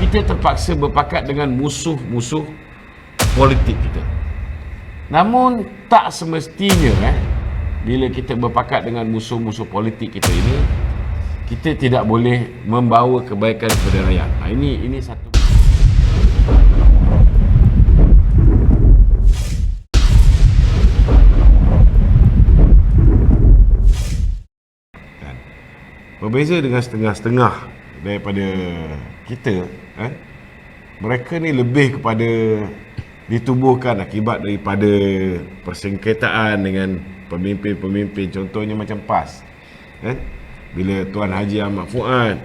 kita terpaksa berpakat dengan musuh-musuh politik kita. Namun tak semestinya bila kita berpakat dengan musuh-musuh politik kita ini, kita tidak boleh membawa kebaikan kepada rakyat. Ini satu. Berbeza dengan setengah-setengah daripada kita, mereka ni lebih kepada ditubuhkan akibat daripada persengketaan dengan pemimpin-pemimpin. Contohnya macam PAS, bila Tuan Haji Ahmad Fuad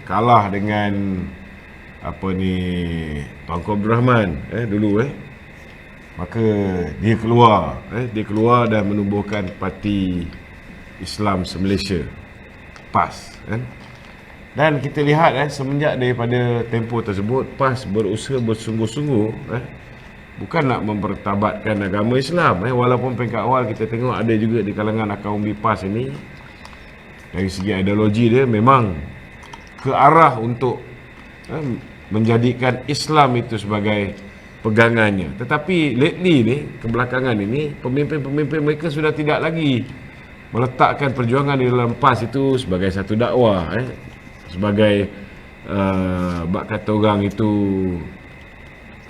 kalah dengan Tuanku Abdul Rahman dulu, maka dia keluar dan menubuhkan Parti Islam Se-Malaysia, PAS, dan kita lihat semenjak daripada tempoh tersebut, PAS berusaha bersungguh-sungguh bukan nak mempertabatkan agama Islam, walaupun peringkat awal kita tengok ada juga di kalangan akar umbi PAS ini dari segi ideologi dia memang ke arah untuk menjadikan Islam itu sebagai pegangannya. Tetapi lately ni, kebelakangan ini, pemimpin-pemimpin mereka sudah tidak lagi meletakkan perjuangan di dalam PAS itu sebagai satu dakwah, sebagai bak kata orang itu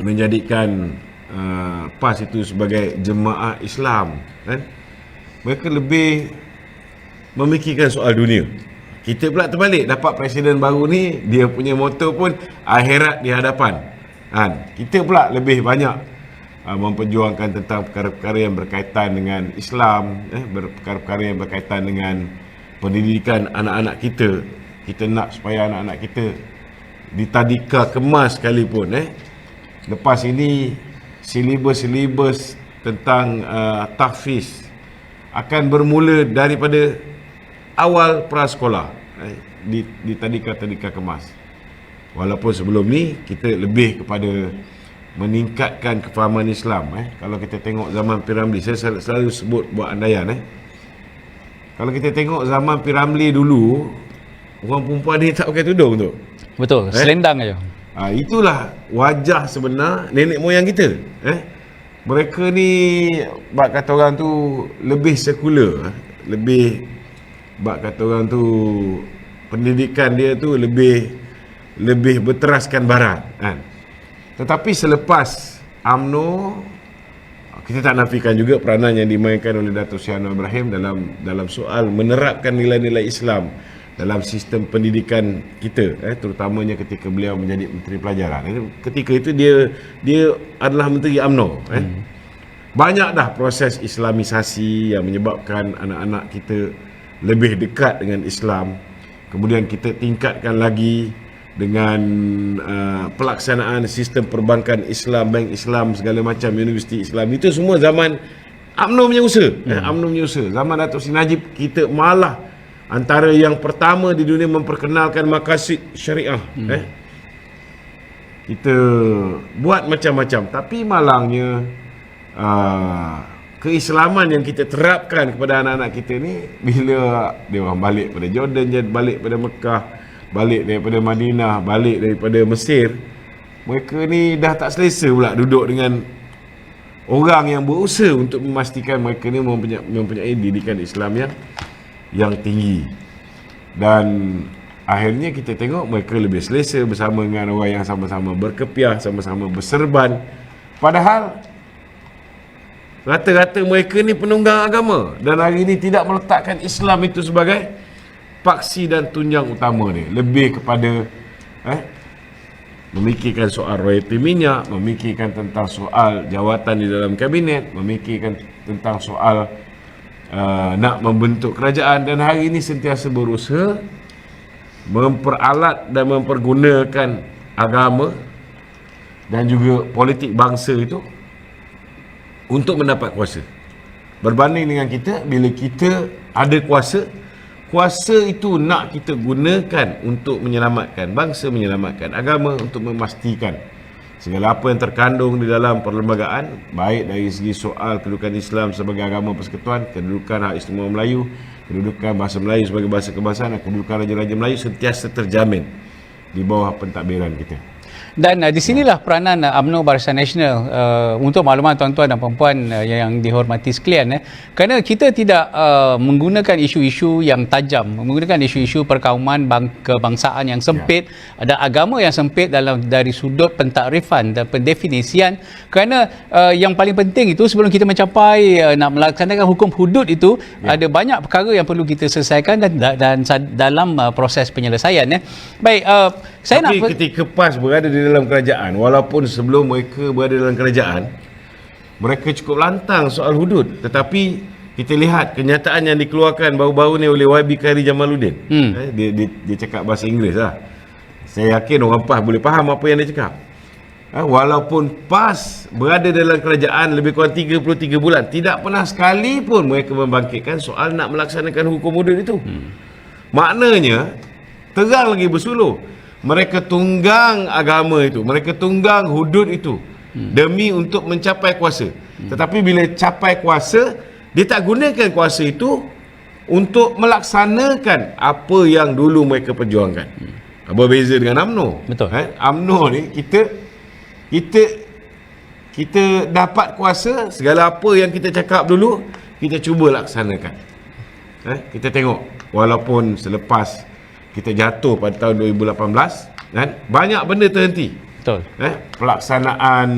menjadikan PAS itu sebagai jemaah Islam, mereka lebih memikirkan soal dunia. Kita pula terbalik, dapat presiden baru ni, dia punya motto pun akhirat di hadapan, kita pula lebih banyak memperjuangkan tentang perkara-perkara yang berkaitan dengan Islam, perkara-perkara yang berkaitan dengan pendidikan anak-anak kita. Kita nak supaya anak-anak kita ditadika kemas sekalipun, lepas ini silibus tentang tahfiz akan bermula daripada awal prasekolah, di tadika kemas. Walaupun sebelum ni kita lebih kepada meningkatkan kefahaman Islam. Kalau kita tengok zaman P.Ramlee, saya selalu sebut buat andaian, kalau kita tengok zaman P.Ramlee dulu, orang perempuan ni tak pakai tudung tu. Betul, selendang aja. Itulah wajah sebenar nenek moyang kita. Mereka ni, bak kata orang tu, lebih sekular, lebih, bak kata orang tu, pendidikan dia tu lebih berteraskan barat, Tetapi selepas UMNO, kita tak nafikan juga peranan yang dimainkan oleh Datuk Seri Anwar Ibrahim dalam soal menerapkan nilai-nilai Islam dalam sistem pendidikan kita, terutamanya ketika beliau menjadi Menteri Pelajaran. Ketika itu dia adalah Menteri UMNO. Banyak dah proses islamisasi yang menyebabkan anak-anak kita lebih dekat dengan Islam. Kemudian kita tingkatkan lagi dengan pelaksanaan sistem perbankan Islam, bank Islam, segala macam, universiti Islam. Itu semua zaman UMNO punya usaha. UMNO punya usaha. Zaman Datuk Seri Najib, kita malah antara yang pertama di dunia memperkenalkan maqasid syariah. Kita buat macam-macam, tapi malangnya keislaman yang kita terapkan kepada anak-anak kita ni, bila dia orang balik pada Jordan, balik pada Mekah, balik daripada Madinah, balik daripada Mesir, mereka ni dah tak selesa pula duduk dengan orang yang berusaha untuk memastikan mereka ni mempunyai didikan Islam yang tinggi. Dan akhirnya kita tengok mereka lebih selesa bersama dengan orang yang sama-sama berkepiah, sama-sama berserban. Padahal rata-rata mereka ni penunggang agama, dan hari ini tidak meletakkan Islam itu sebagai paksi dan tunjang utama dia. Lebih kepada memikirkan soal royalti minyak, memikirkan tentang soal jawatan di dalam kabinet, memikirkan tentang soal nak membentuk kerajaan, dan hari ini sentiasa berusaha memperalat dan mempergunakan agama dan juga politik bangsa itu untuk mendapat kuasa. Berbanding dengan kita, bila kita ada kuasa itu nak kita gunakan untuk menyelamatkan bangsa, menyelamatkan agama, untuk memastikan segala apa yang terkandung di dalam perlembagaan, baik dari segi soal kedudukan Islam sebagai agama persekutuan, kedudukan hak istimewa Melayu, kedudukan bahasa Melayu sebagai bahasa kebangsaan, dan kedudukan Raja-Raja Melayu sentiasa terjamin di bawah pentadbiran kita. Dan di sinilah peranan UMNO Barisan Nasional untuk makluman tuan-tuan dan puan-puan yang dihormati sekalian, kerana kita tidak menggunakan isu-isu yang tajam, menggunakan isu-isu perkauman kebangsaan yang sempit dan agama yang sempit dari sudut pentakrifan dan pendefinisian, kerana yang paling penting itu sebelum kita mencapai nak melaksanakan hukum hudud itu ada banyak perkara yang perlu kita selesaikan dan dalam proses penyelesaian. Baik, saya tapi nak ketika PAS berada di dalam kerajaan, walaupun sebelum mereka berada dalam kerajaan, mereka cukup lantang soal hudud, tetapi kita lihat kenyataan yang dikeluarkan baru-baru ni oleh YB Khairi Jamaluddin. Dia cakap bahasa Inggeris lah. Saya yakin orang PAS boleh faham apa yang dia cakap. Walaupun PAS berada dalam kerajaan lebih kurang 33 bulan, tidak pernah sekali pun mereka membangkitkan soal nak melaksanakan hukum hudud itu. Maknanya terang lagi bersuluh, mereka tunggang agama itu, mereka tunggang hudud itu demi untuk mencapai kuasa. Tetapi bila capai kuasa, dia tak gunakan kuasa itu untuk melaksanakan apa yang dulu mereka perjuangkan. Berbeza dengan UMNO. Betul. UMNO ni kita dapat kuasa, segala apa yang kita cakap dulu kita cuba laksanakan. Kita tengok, walaupun selepas kita jatuh pada tahun 2018, banyak benda terhenti. betul. Pelaksanaan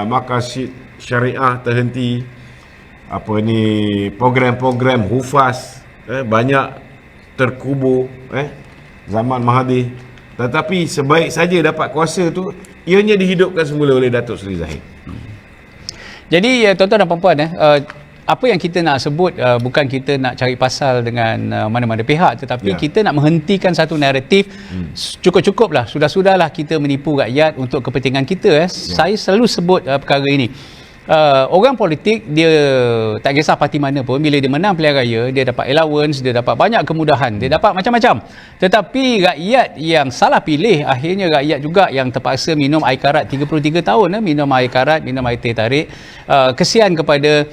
maqasid syariah terhenti, program-program hufaz banyak terkubur zaman Mahathir. Tetapi sebaik saja dapat kuasa tu, ianya dihidupkan semula oleh Datuk Seri Zahid. Jadi tuan-tuan dan puan-puan, apa yang kita nak sebut bukan kita nak cari pasal dengan mana-mana pihak, tetapi kita nak menghentikan satu naratif. Cukup-cukuplah, sudah-sudahlah kita menipu rakyat untuk kepentingan kita. Saya selalu sebut perkara ini. Orang politik, dia tak kisah parti mana pun, bila dia menang pilihan raya, dia dapat allowance, dia dapat banyak kemudahan, dia dapat macam-macam. Tetapi rakyat yang salah pilih, akhirnya rakyat juga yang terpaksa minum air karat 33 tahun, minum air karat, minum air teh tarik. Kesian kepada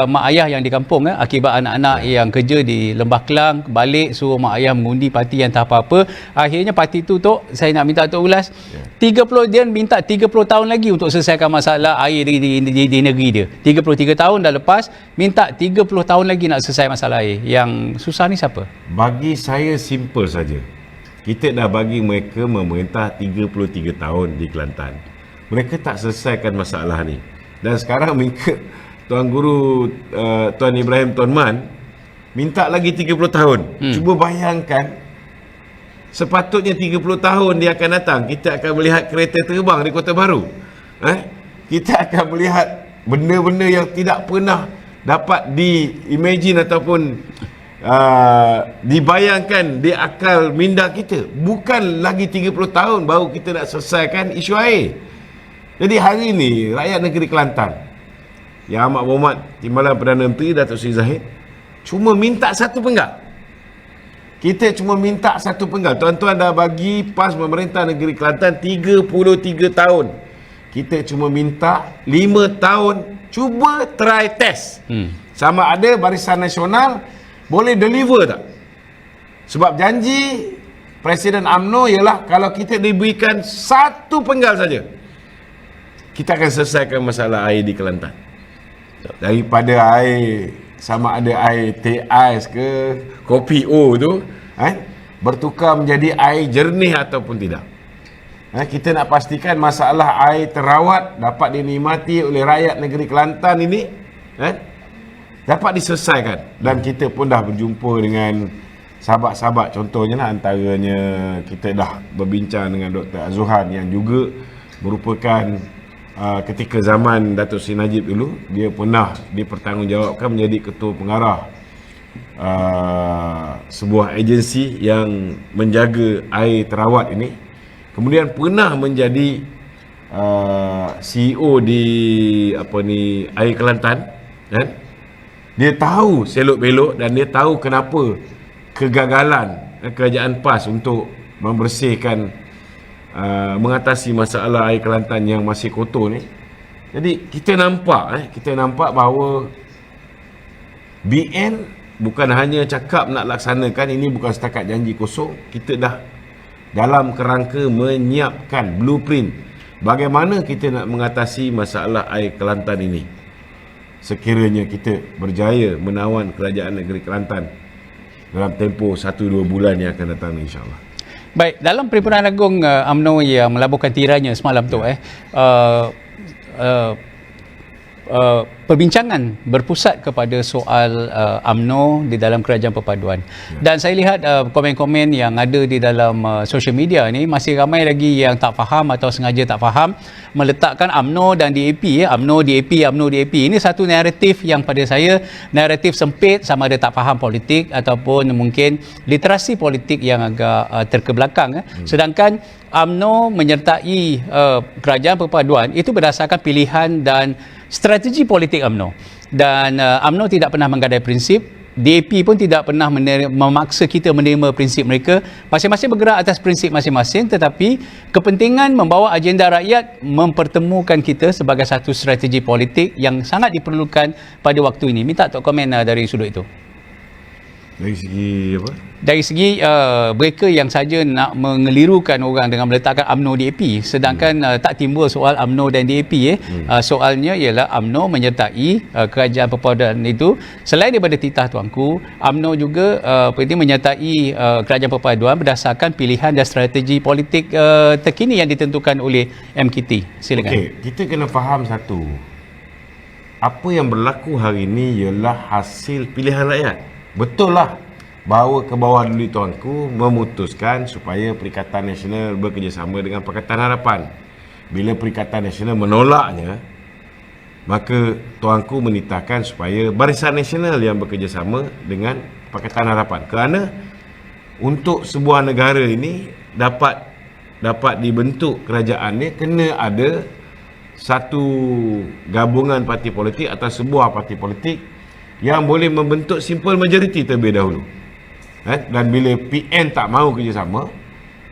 mak ayah yang di kampung, akibat anak-anak yang kerja di Lembah Kelang, balik suruh mak ayah mengundi parti yang tak apa-apa. Akhirnya parti tu, saya nak minta Tok ulas, dia minta 30 tahun lagi untuk selesaikan masalah air di negeri dia. 33 tahun dah lepas, minta 30 tahun lagi nak selesai masalah air. Yang susah ni siapa? Bagi saya simple saja. Kita dah bagi mereka memerintah 33 tahun di Kelantan. Mereka tak selesaikan masalah ni. Dan sekarang mereka, Tuan Guru Tuan Ibrahim Tuan Man minta lagi 30 tahun. Cuba bayangkan, sepatutnya 30 tahun dia akan datang, kita akan melihat kereta terbang di Kota Baru. Kita akan melihat benda-benda yang tidak pernah dapat di-imagine ataupun dibayangkan di akal minda kita. Bukan lagi 30 tahun baru kita nak selesaikan isu air. Jadi hari ini rakyat negeri Kelantan, Yang Amat Berhormat Timbalan Perdana Menteri Datuk Seri Zahid cuma minta satu penggal. Kita cuma minta satu penggal. Tuan-tuan dah bagi PAS memerintah negeri Kelantan 33 tahun. Kita cuma minta 5 tahun, cuba try test. Sama ada Barisan Nasional boleh deliver tak? Sebab janji Presiden UMNO ialah kalau kita diberikan satu penggal saja, kita akan selesaikan masalah air di Kelantan. Daripada air, sama ada air teh ais ke kopi O tu, bertukar menjadi air jernih ataupun tidak. Kita nak pastikan masalah air terawat dapat dinikmati oleh rakyat negeri Kelantan ini dapat diselesaikan. Dan kita pun dah berjumpa dengan sahabat-sahabat, contohnya lah, antaranya kita dah berbincang dengan Dr. Azzuhan yang juga merupakan ketika zaman Datuk Seri Najib dulu, dia pernah dipertanggungjawabkan menjadi ketua pengarah sebuah agensi yang menjaga air terawat ini. Kemudian pernah menjadi CEO di Air Kelantan, Dia tahu selok-belok dan dia tahu kenapa kegagalan kerajaan PAS untuk membersihkan, mengatasi masalah air Kelantan yang masih kotor ni. Jadi kita nampak bahawa BN bukan hanya cakap nak laksanakan, ini bukan setakat janji kosong. Kita dah dalam kerangka menyiapkan blueprint bagaimana kita nak mengatasi masalah air Kelantan ini sekiranya kita berjaya menawan kerajaan negeri Kelantan dalam tempoh 1-2 bulan yang akan datang, insyaAllah. Baik, dalam Perhimpunan Agung UMNO yang melabuhkan tiranya semalam tu perbincangan berpusat kepada soal UMNO di dalam Kerajaan Perpaduan. Dan saya lihat komen-komen yang ada di dalam social media ni masih ramai lagi yang tak faham atau sengaja tak faham meletakkan UMNO dan DAP UMNO DAP. Ini satu naratif yang pada saya naratif sempit, sama ada tak faham politik ataupun mungkin literasi politik yang agak terkebelakang. Sedangkan UMNO menyertai Kerajaan Perpaduan itu berdasarkan pilihan dan strategi politik UMNO. Dan UMNO tidak pernah menggadai prinsip, DAP pun tidak pernah memaksa kita menerima prinsip mereka. Masing-masing bergerak atas prinsip masing-masing, tetapi kepentingan membawa agenda rakyat mempertemukan kita sebagai satu strategi politik yang sangat diperlukan pada waktu ini. Minta Tok komen dari sudut itu. Dari segi apa? Dari segi mereka yang saja nak mengelirukan orang dengan meletakkan UMNO DAP, sedangkan tak timbul soal UMNO dan DAP. Soalnya ialah UMNO menyertai Kerajaan Perpaduan itu. Selain daripada titah tuanku, UMNO juga menyertai Kerajaan Perpaduan berdasarkan pilihan dan strategi politik terkini yang ditentukan oleh MKT. Silakan. Okey, kita kena faham satu. Apa yang berlaku hari ini ialah hasil pilihan rakyat. Betul lah bahawa ke bawah dulu tuanku memutuskan supaya Perikatan Nasional bekerjasama dengan Pakatan Harapan. Bila Perikatan Nasional menolaknya, maka tuanku menitahkan supaya Barisan Nasional yang bekerjasama dengan Pakatan Harapan. Kerana untuk sebuah negara ini dapat dibentuk kerajaan ni, kena ada satu gabungan parti politik atau sebuah parti politik yang boleh membentuk simple majority terlebih dahulu. Dan bila PN tak mahu kerjasama,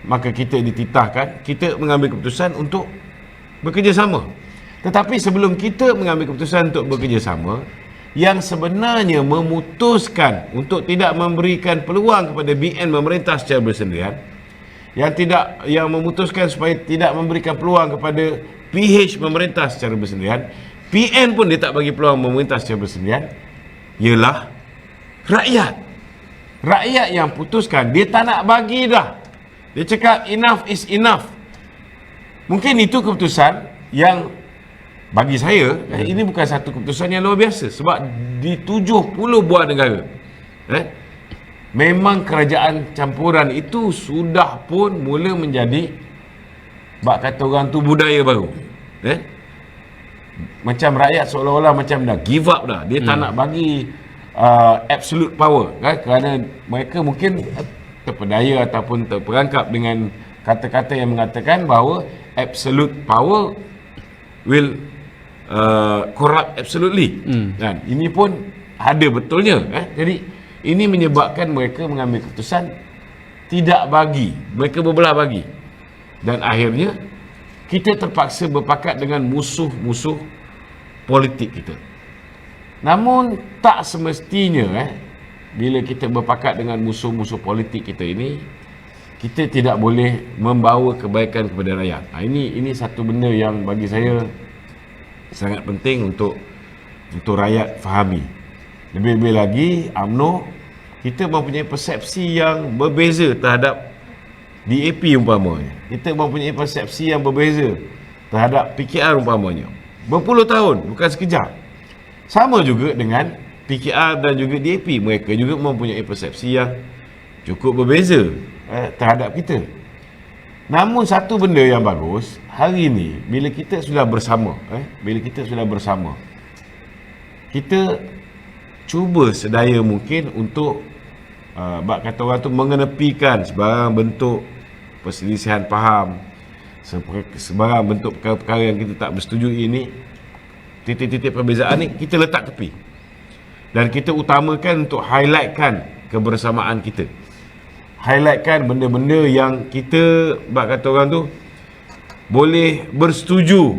maka kita dititahkan, kita mengambil keputusan untuk bekerjasama. Tetapi sebelum kita mengambil keputusan untuk bekerjasama, yang sebenarnya memutuskan untuk tidak memberikan peluang kepada BN memerintah secara bersendirian, yang memutuskan supaya tidak memberikan peluang kepada PH memerintah secara bersendirian, PN pun dia tak bagi peluang memerintah secara bersendirian, ialah rakyat. Rakyat yang putuskan, dia tak nak bagi dah. Dia cakap enough is enough. Mungkin itu keputusan yang bagi saya, ini bukan satu keputusan yang luar biasa. Sebab di 70 buah negara, memang kerajaan campuran itu sudah pun mula menjadi, bak kata orang tu, budaya baru. Macam rakyat seolah-olah macam dah give up dah. Dia tak nak bagi absolute power, kerana mereka mungkin terpedaya ataupun terperangkap dengan kata-kata yang mengatakan bahawa absolute power will corrupt absolutely. Dan ini pun ada betulnya. Jadi ini menyebabkan mereka mengambil keputusan tidak bagi, mereka berbelah bagi, dan akhirnya kita terpaksa berpakat dengan musuh-musuh politik kita. Namun tak semestinya bila kita berpakat dengan musuh-musuh politik kita ini, kita tidak boleh membawa kebaikan kepada rakyat. Ini satu benda yang bagi saya sangat penting untuk rakyat fahami. Lebih-lebih lagi UMNO, kita mempunyai persepsi yang berbeza terhadap DAP umpamanya. Kita mempunyai persepsi yang berbeza terhadap PKR umpamanya. Berpuluh tahun, bukan sekejap. Sama juga dengan PKR dan juga DAP. Mereka juga mempunyai persepsi yang cukup berbeza terhadap kita. Namun satu benda yang bagus, hari ini bila kita sudah bersama, kita cuba sedaya mungkin untuk bak kata orang tu, mengenepikan sebarang bentuk perselisihan faham, sebarang bentuk perkara-perkara yang kita tak bersetujui ini. Titik-titik perbezaan ni kita letak tepi, dan kita utamakan untuk highlightkan kebersamaan kita, highlightkan benda-benda yang kita, bak kata orang tu, boleh bersetuju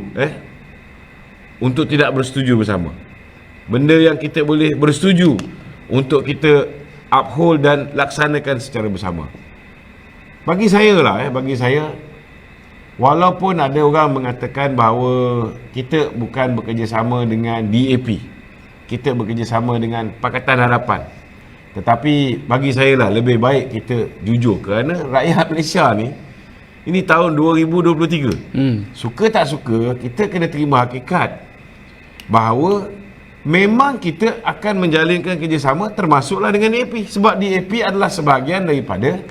untuk tidak bersetuju bersama. Benda yang kita boleh bersetuju untuk kita uphold dan laksanakan secara bersama. bagi saya lah, bagi saya, walaupun ada orang mengatakan bahawa kita bukan bekerjasama dengan DAP, kita bekerjasama dengan Pakatan Harapan, tetapi bagi saya lah lebih baik kita jujur, kerana rakyat Malaysia ni, ini tahun 2023. Suka tak suka, kita kena terima hakikat bahawa memang kita akan menjalinkan kerjasama, termasuklah dengan DAP, sebab DAP adalah sebahagian daripada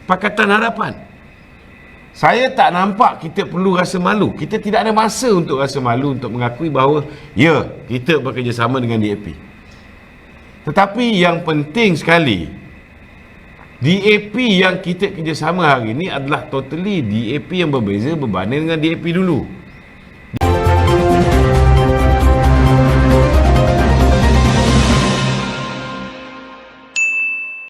Pakatan Harapan. Saya tak nampak kita perlu rasa malu. Kita tidak ada masa untuk rasa malu untuk mengakui bahawa ya, kita bekerjasama dengan DAP. Tetapi yang penting sekali, DAP yang kita kerjasama hari ini adalah totally DAP yang berbeza berbanding dengan DAP dulu.